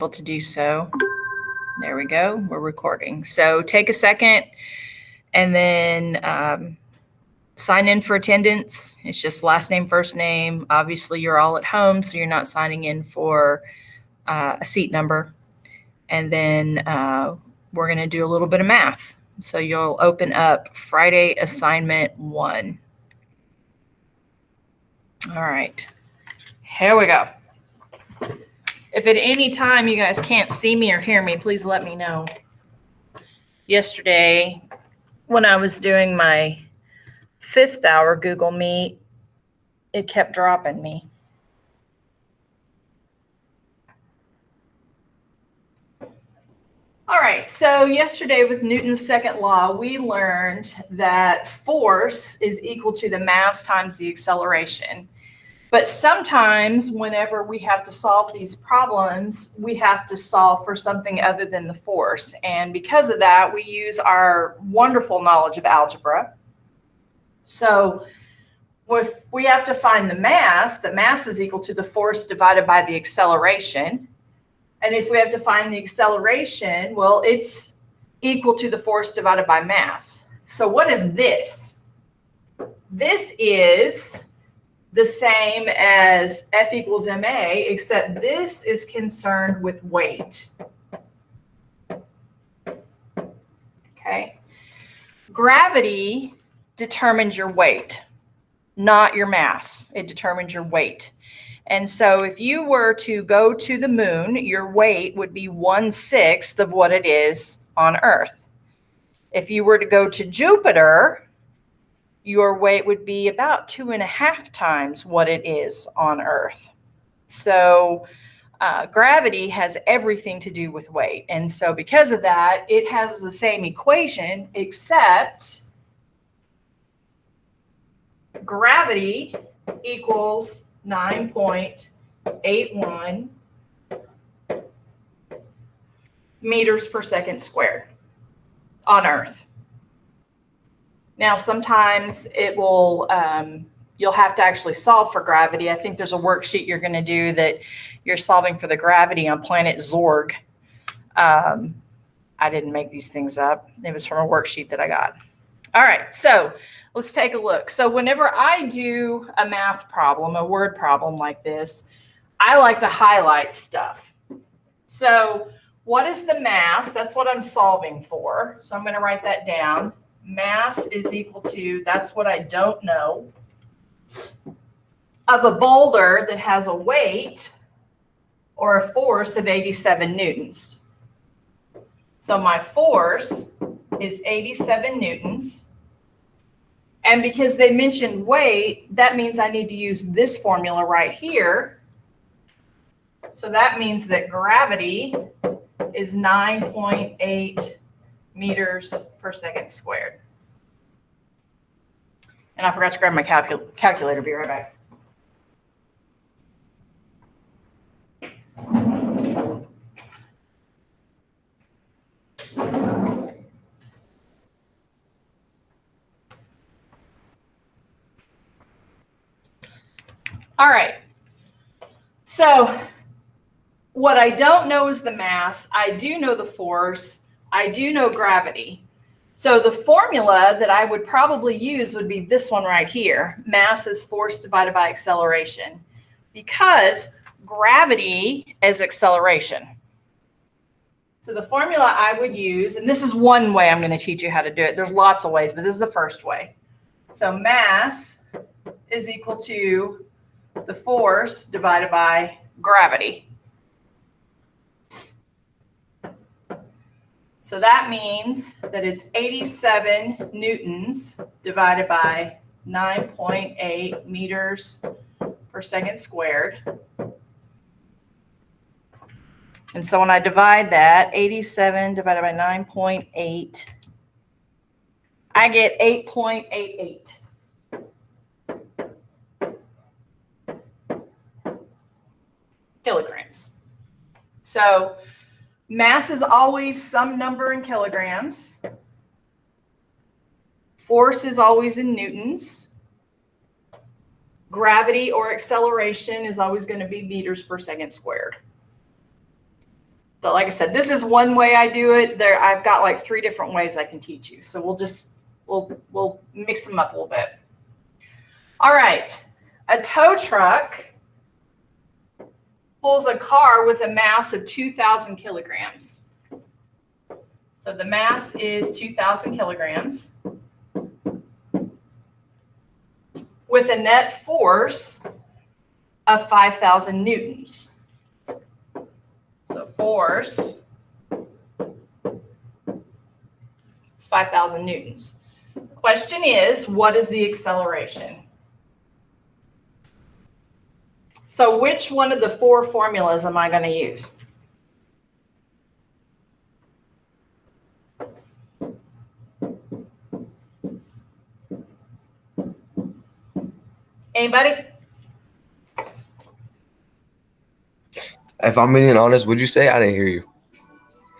able to do so. There we go. We're recording. So take a second and then sign in for attendance. It's just last name, first name. Obviously, you're all at home, so you're not signing in for a seat number. And then we're going to do a little bit of math. So you'll open up Friday assignment 1. All right. Here we go. If at any time you guys can't see me or hear me, please let me know. Yesterday, when I was doing my 5th hour Google Meet, it kept dropping me. All right, so yesterday with Newton's second law, we learned that force is equal to the mass times the acceleration. But sometimes whenever we have to solve these problems, we have to solve for something other than the force. And because of that, we use our wonderful knowledge of algebra. So if we have to find the mass is equal to the force divided by the acceleration. And if we have to find the acceleration, well, it's equal to the force divided by mass. So what is this? This is the same as F equals ma, except this is concerned with weight. Okay. Gravity determines your weight, not your mass. It determines your weight. And so if you were to go to the moon, your weight would be 1/6 of what it is on Earth. If you were to go to Jupiter, your weight would be about 2.5 times what it is on Earth. So gravity has everything to do with weight. And so because of that, it has the same equation, except gravity equals 9.81 meters per second squared on Earth. Now, sometimes it will, you'll have to actually solve for gravity. I think there's a worksheet you're going to do that you're solving for the gravity on planet Zorg. I didn't make these things up. It was from a worksheet that I got. All right, so let's take a look. So whenever I do a math problem, a word problem like this, I like to highlight stuff. So what is the mass? That's what I'm solving for. So I'm going to write that down. Mass is equal to, that's what I don't know, of a boulder that has a weight or a force of 87 newtons. So my force is 87 newtons. And because they mentioned weight, that means I need to use this formula right here. So that means that gravity is 9.8 meters per second squared. And I forgot to grab my calculator. Be right back. All right. So what I don't know is the mass. I do know the force. I do know gravity. So the formula that I would probably use would be this one right here. Mass is force divided by acceleration, because gravity is acceleration. So the formula I would use, and this is one way I'm going to teach you how to do it. There's lots of ways, but this is the first way. So mass is equal to the force divided by gravity. So that means that it's 87 newtons divided by 9.8 meters per second squared. And so when I divide that, 87 divided by 9.8, I get 8.88. kilograms. So mass is always some number in kilograms. Force is always in newtons. Gravity or acceleration is always going to be meters per second squared. So like I said, this is one way I do it. I've got like 3 different ways I can teach you. So we'll mix them up a little bit. All right. A tow truck pulls a car with a mass of 2,000 kilograms. So the mass is 2,000 kilograms with a net force of 5,000 newtons. So force is 5,000 newtons. The question is, what is the acceleration? So which one of the 4 formulas am I going to use? Anybody? If I'm being honest, would you say? I didn't hear you.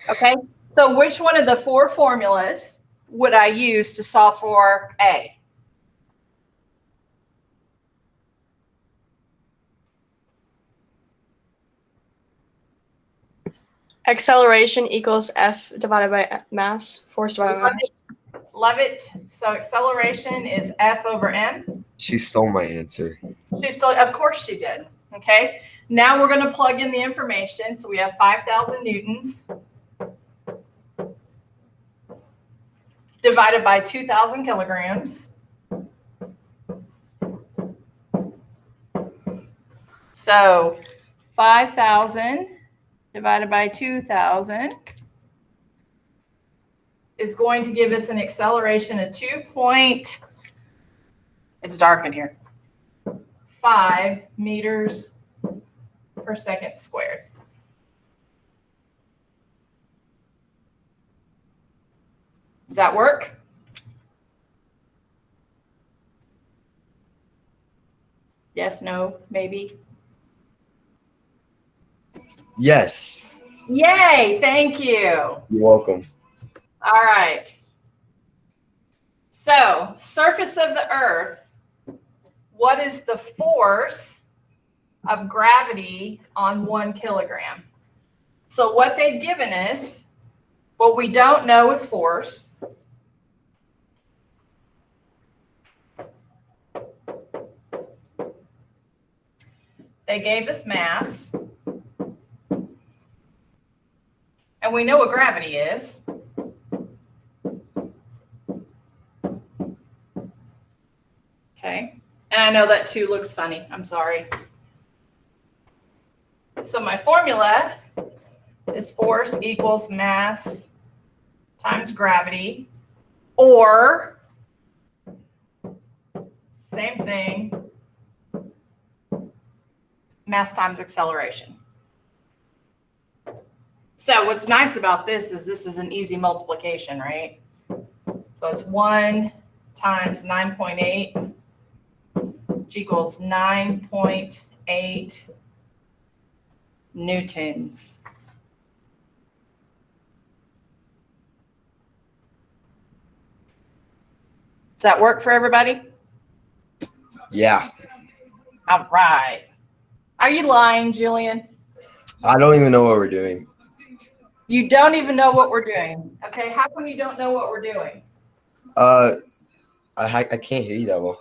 Okay. So which one of the 4 formulas would I use to solve for A? Acceleration equals F divided by mass, force divided by mass. Love it. So acceleration is F over m. She stole my answer. Of course she did. Okay. Now we're going to plug in the information. So we have 5,000 newtons divided by 2,000 kilograms. So 5,000 divided by 2,000 is going to give us an acceleration of it's dark in here, 5 meters per second squared. Does that work? Yes, no, maybe? Yes. Yay, thank you. You're welcome. All right. So, surface of the Earth, what is the force of gravity on 1 kilogram? So what they've given us, what we don't know is force. They gave us mass. And we know what gravity is. Okay. And I know that 2 looks funny. I'm sorry. So my formula is force equals mass times gravity, or same thing, mass times acceleration. So what's nice about this is an easy multiplication, right? So it's 1 times 9.8, which equals 9.8 newtons. Does that work for everybody? Yeah. All right. Are you lying, Julian? I don't even know what we're doing. You don't even know what we're doing. Okay, how come you don't know what we're doing? I can't hear you that well.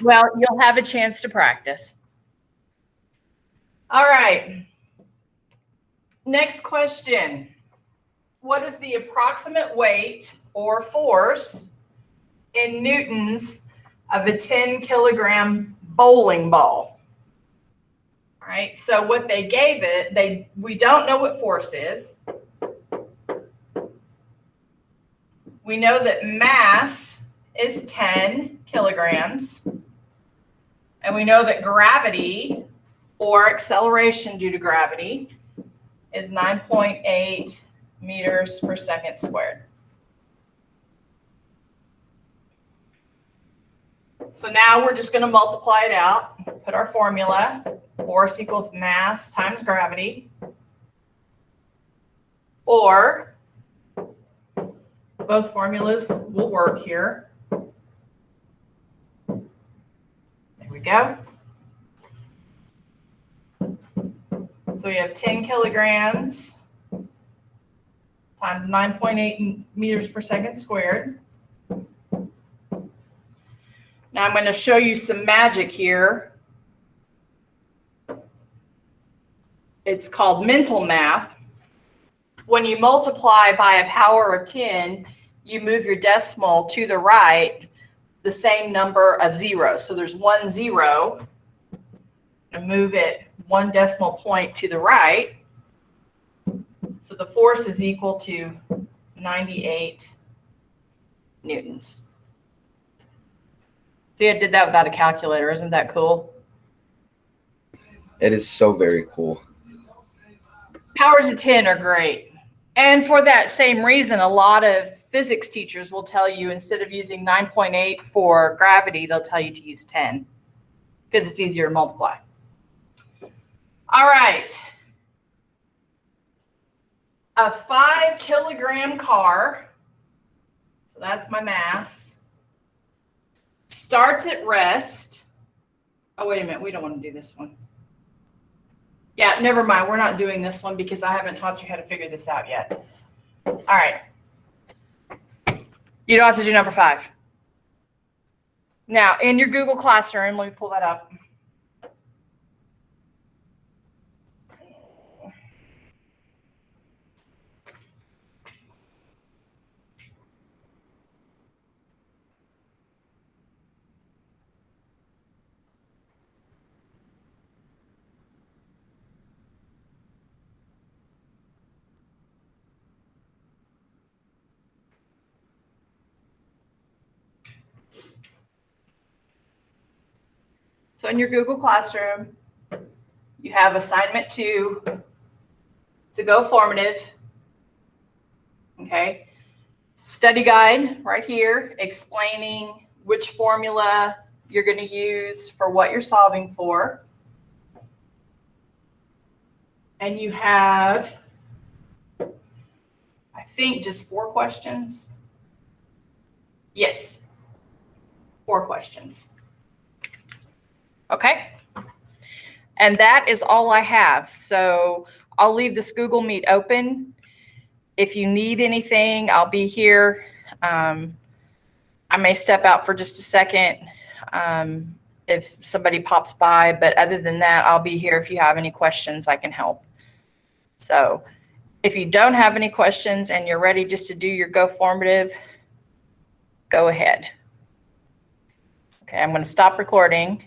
Well, you'll have a chance to practice. All right. Next question. What is the approximate weight or force in newtons of a 10 kilogram bowling ball? All right, so what they gave it, we don't know what force is. We know that mass is 10 kilograms. And we know that gravity, or acceleration due to gravity, is 9.8 meters per second squared. So now we're just going to multiply it out, put our formula, force equals mass times gravity, or both formulas will work here. There we go. So we have 10 kilograms times 9.8 meters per second squared. Now I'm going to show you some magic here. It's called mental math. When you multiply by a power of 10, you move your decimal to the right the same number of zeros. So there's 1 0. And move it 1 decimal point to the right. So the force is equal to 98 newtons. See, I did that without a calculator. Isn't that cool? It is so very cool. Powers of 10 are great. And for that same reason, a lot of physics teachers will tell you instead of using 9.8 for gravity, they'll tell you to use 10 because it's easier to multiply. All right. A 5 kilogram car, so that's my mass, starts at rest. Oh, wait a minute. We don't want to do this one. Yeah, never mind. We're not doing this one because I haven't taught you how to figure this out yet. All right. You don't have to do number 5. Now, in your Google Classroom, let me pull that up. So in your Google Classroom, you have assignment 2 to go formative. Okay. Study guide right here explaining which formula you're going to use for what you're solving for. And you have, I think, just 4 questions. Yes, 4 questions. Okay. And that is all I have. So I'll leave this Google Meet open. If you need anything, I'll be here. I may step out for just a second if somebody pops by, but other than that, I'll be here. If you have any questions, I can help. So if you don't have any questions and you're ready just to do your Go Formative, go ahead. Okay, I'm going to stop recording.